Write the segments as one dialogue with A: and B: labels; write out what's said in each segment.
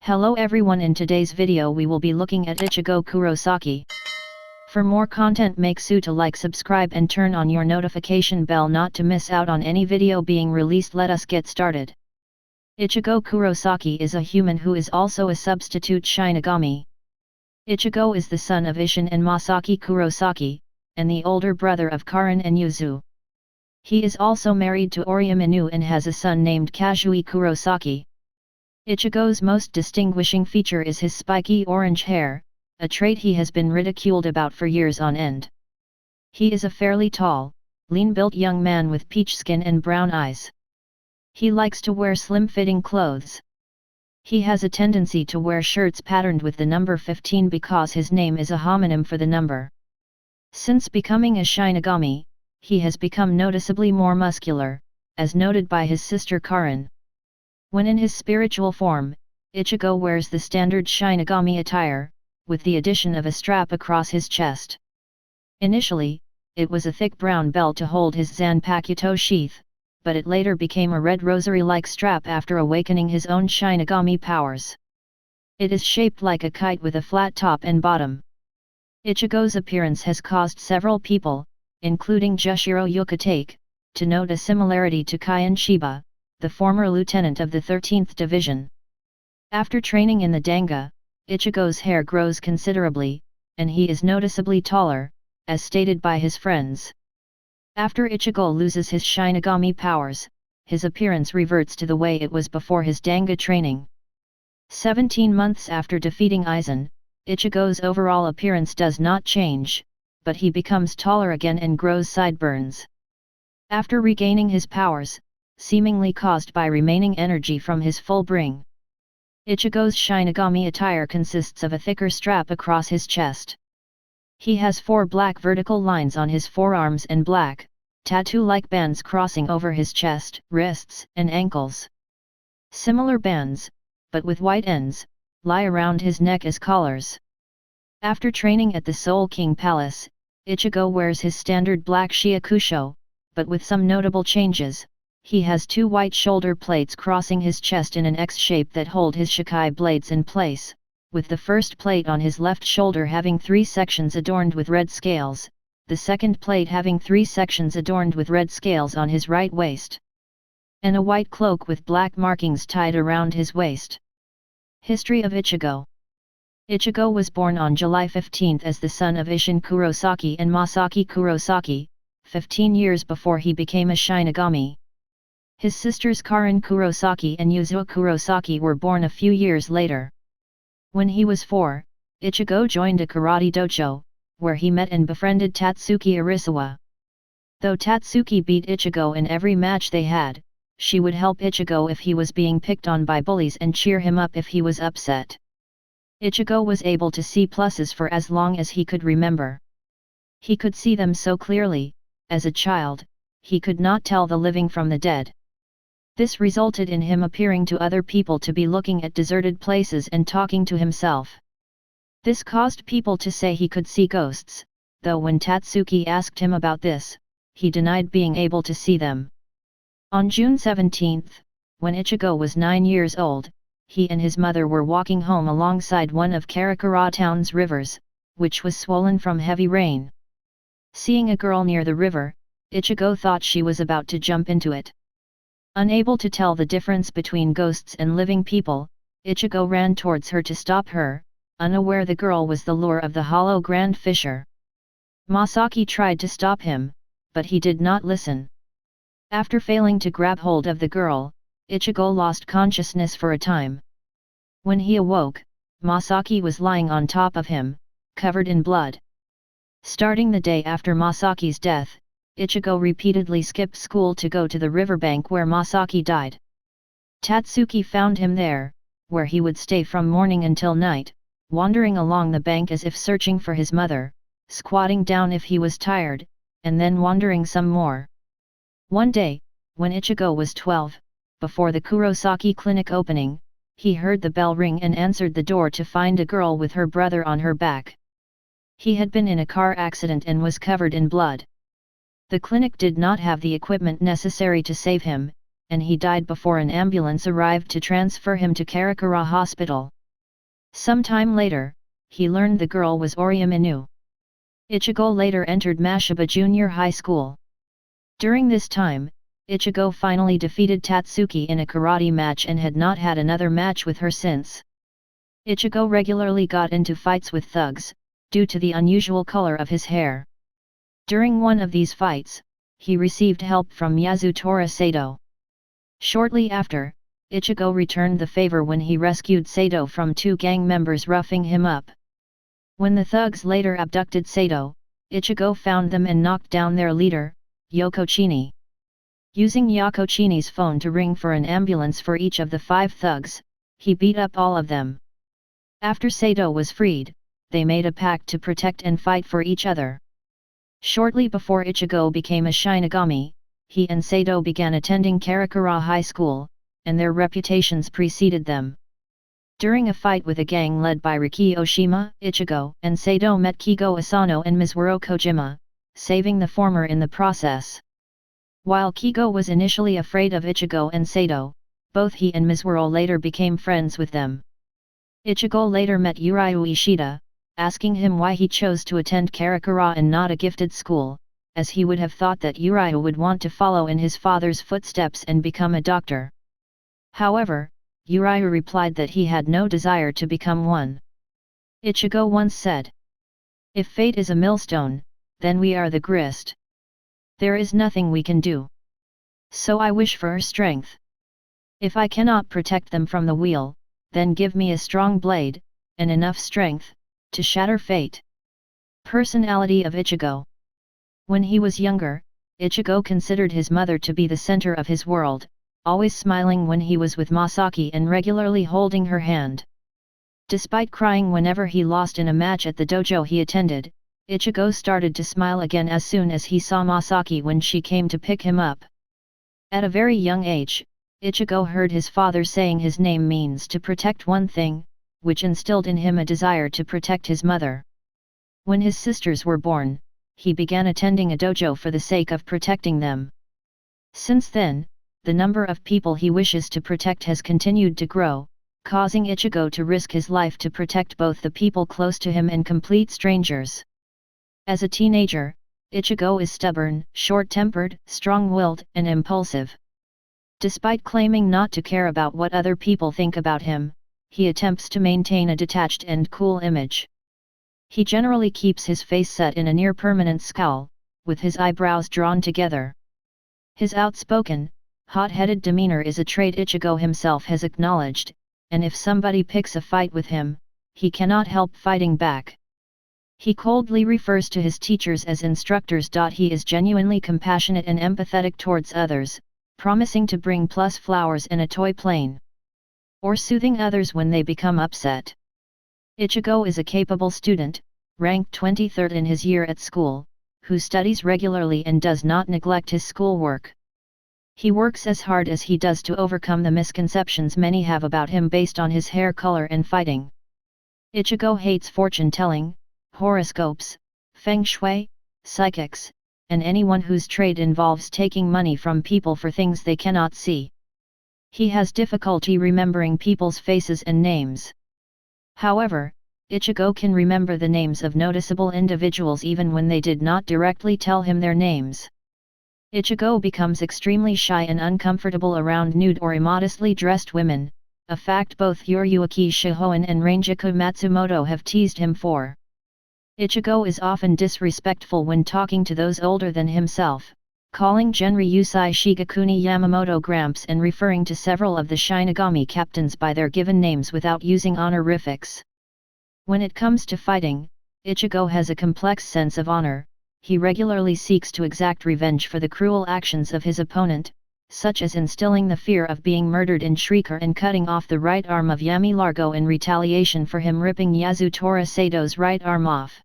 A: Hello everyone, in today's video we will be looking at Ichigo Kurosaki. For more content, make sure to like, subscribe and turn on your notification bell not to miss out on any video being released. Let us get started. Ichigo Kurosaki is a human who is also a substitute Shinigami. Ichigo is the son of Isshin and Masaki Kurosaki, and the older brother of Karin and Yuzu. He is also married to Orihime Inoue and has a son named Kazui Kurosaki. Ichigo's most distinguishing feature is his spiky orange hair, a trait he has been ridiculed about for years on end. He is a fairly tall, lean-built young man with peach skin and brown eyes. He likes to wear slim-fitting clothes. He has a tendency to wear shirts patterned with the number 15 because his name is a homonym for the number. Since becoming a Shinigami, he has become noticeably more muscular, as noted by his sister Karin. When in his spiritual form, Ichigo wears the standard Shinigami attire, with the addition of a strap across his chest. Initially, it was a thick brown belt to hold his Zanpakuto sheath, but it later became a red rosary-like strap after awakening his own Shinigami powers. It is shaped like a kite with a flat top and bottom. Ichigo's appearance has caused several people, including Jushiro Yukitake, to note a similarity to Kaien Shiba, the former lieutenant of the 13th Division. After training in the Danga, Ichigo's hair grows considerably, and he is noticeably taller, as stated by his friends. After Ichigo loses his Shinigami powers, his appearance reverts to the way it was before his Danga training. 17 months after defeating Aizen, Ichigo's overall appearance does not change, but he becomes taller again and grows sideburns. After regaining his powers, seemingly caused by remaining energy from his full bring, Ichigo's Shinigami attire consists of a thicker strap across his chest. He has 4 black vertical lines on his forearms and black, tattoo-like bands crossing over his chest, wrists, and ankles. Similar bands, but with white ends, lie around his neck as collars. After training at the Soul King Palace, Ichigo wears his standard black shiakusho, but with some notable changes. He has 2 white shoulder plates crossing his chest in an X shape that hold his shikai blades in place, with the first plate on his left shoulder having 3 sections adorned with red scales, the second plate having 3 sections adorned with red scales on his right waist, and a white cloak with black markings tied around his waist. History of Ichigo. Ichigo was born on July 15 as the son of Isshin Kurosaki and Masaki Kurosaki, 15 years before he became a Shinigami. His sisters Karin Kurosaki and Yuzu Kurosaki were born a few years later. When he was 4, Ichigo joined a karate dojo, where he met and befriended Tatsuki Arisawa. Though Tatsuki beat Ichigo in every match they had, she would help Ichigo if he was being picked on by bullies and cheer him up if he was upset. Ichigo was able to see pluses for as long as he could remember. He could see them so clearly, as a child, he could not tell the living from the dead. This resulted in him appearing to other people to be looking at deserted places and talking to himself. This caused people to say he could see ghosts, though when Tatsuki asked him about this, he denied being able to see them. On June 17, when Ichigo was 9 years old, he and his mother were walking home alongside one of Karakura town's rivers, which was swollen from heavy rain. Seeing a girl near the river, Ichigo thought she was about to jump into it. Unable to tell the difference between ghosts and living people, Ichigo ran towards her to stop her, unaware the girl was the lure of the Hollow Grand Fisher. Masaki tried to stop him, but he did not listen. After failing to grab hold of the girl, Ichigo lost consciousness for a time. When he awoke, Masaki was lying on top of him, covered in blood. Starting the day after Masaki's death, Ichigo repeatedly skipped school to go to the riverbank where Masaki died. Tatsuki found him there, where he would stay from morning until night, wandering along the bank as if searching for his mother, squatting down if he was tired, and then wandering some more. One day, when Ichigo was 12, before the Kurosaki clinic opening, he heard the bell ring and answered the door to find a girl with her brother on her back. He had been in a car accident and was covered in blood. The clinic did not have the equipment necessary to save him, and he died before an ambulance arrived to transfer him to Karakura Hospital. Some time later, he learned the girl was Orihime Inoue. Ichigo later entered Mashiba Junior High School. During this time, Ichigo finally defeated Tatsuki in a karate match and had not had another match with her since. Ichigo regularly got into fights with thugs, due to the unusual color of his hair. During one of these fights, he received help from Yasutora Sato. Shortly after, Ichigo returned the favor when he rescued Sato from two gang members roughing him up. When the thugs later abducted Sato, Ichigo found them and knocked down their leader, Yokochini. Using Yokochini's phone to ring for an ambulance for each of the 5 thugs, he beat up all of them. After Sato was freed, they made a pact to protect and fight for each other. Shortly before Ichigo became a Shinigami, he and Sato began attending Karakura High School, and their reputations preceded them. During a fight with a gang led by Riki Oshima, Ichigo and Sato met Kigo Asano and Mizuru Kojima, saving the former in the process. While Kigo was initially afraid of Ichigo and Sato, both he and Mizuru later became friends with them. Ichigo later met Urayu Ishida, asking him why he chose to attend Karakura and not a gifted school, as he would have thought that Urayu would want to follow in his father's footsteps and become a doctor. However, Urayu replied that he had no desire to become one. Ichigo once said, "If fate is a millstone, then we are the grist. There is nothing we can do. So I wish for strength. If I cannot protect them from the wheel, then give me a strong blade, and enough strength, to shatter fate." Personality of Ichigo. When he was younger, Ichigo considered his mother to be the center of his world, always smiling when he was with Masaki and regularly holding her hand. Despite crying whenever he lost in a match at the dojo he attended, Ichigo started to smile again as soon as he saw Masaki when she came to pick him up. At a very young age, Ichigo heard his father saying his name means to protect one thing, which instilled in him a desire to protect his mother. When his sisters were born, he began attending a dojo for the sake of protecting them. Since then, the number of people he wishes to protect has continued to grow, causing Ichigo to risk his life to protect both the people close to him and complete strangers. As a teenager, Ichigo is stubborn, short-tempered, strong-willed, and impulsive. Despite claiming not to care about what other people think about him, he attempts to maintain a detached and cool image. He generally keeps his face set in a near-permanent scowl, with his eyebrows drawn together. His outspoken, hot-headed demeanor is a trait Ichigo himself has acknowledged, and if somebody picks a fight with him, he cannot help fighting back. He coldly refers to his teachers as instructors. He is genuinely compassionate and empathetic towards others, promising to bring plus flowers and a toy plane, or soothing others when they become upset. Ichigo is a capable student, ranked 23rd in his year at school, who studies regularly and does not neglect his schoolwork. He works as hard as he does to overcome the misconceptions many have about him based on his hair color and fighting. Ichigo hates fortune-telling, horoscopes, feng shui, psychics, and anyone whose trade involves taking money from people for things they cannot see. He has difficulty remembering people's faces and names. However, Ichigo can remember the names of noticeable individuals even when they did not directly tell him their names. Ichigo becomes extremely shy and uncomfortable around nude or immodestly dressed women, a fact both Yuriyuki Shihoin and Rangiku Matsumoto have teased him for. Ichigo is often disrespectful when talking to those older than himself, calling Genri Yusai Shigakuni Yamamoto Gramps and referring to several of the Shinigami captains by their given names without using honorifics. When it comes to fighting, Ichigo has a complex sense of honor. He regularly seeks to exact revenge for the cruel actions of his opponent, such as instilling the fear of being murdered in Shrieker and cutting off the right arm of Yami Largo in retaliation for him ripping Yasutora Sato's right arm off.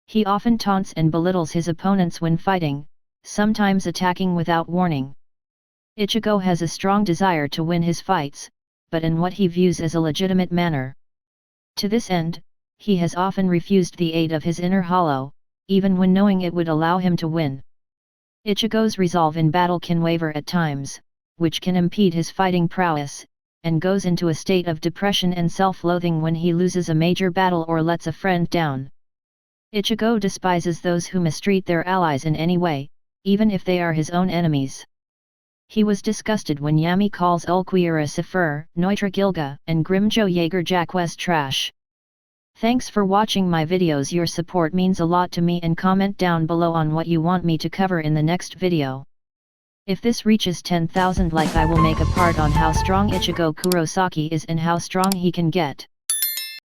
A: He often taunts and belittles his opponents when fighting, sometimes attacking without warning. Ichigo has a strong desire to win his fights, but in what he views as a legitimate manner. To this end, he has often refused the aid of his inner hollow, even when knowing it would allow him to win. Ichigo's resolve in battle can waver at times, which can impede his fighting prowess, and goes into a state of depression and self-loathing when he loses a major battle or lets a friend down. Ichigo despises those who mistreat their allies in any way, even if they are his own enemies. He was disgusted when Yami calls Ulquiorra Sifur, Neutra Gilga, and Grimjo Jaeger Jacques trash. Thanks for watching my videos. Your support means a lot to me, and comment down below on what you want me to cover in the next video. If this reaches 10,000 likes, I will make a part on how strong Ichigo Kurosaki is and how strong he can get.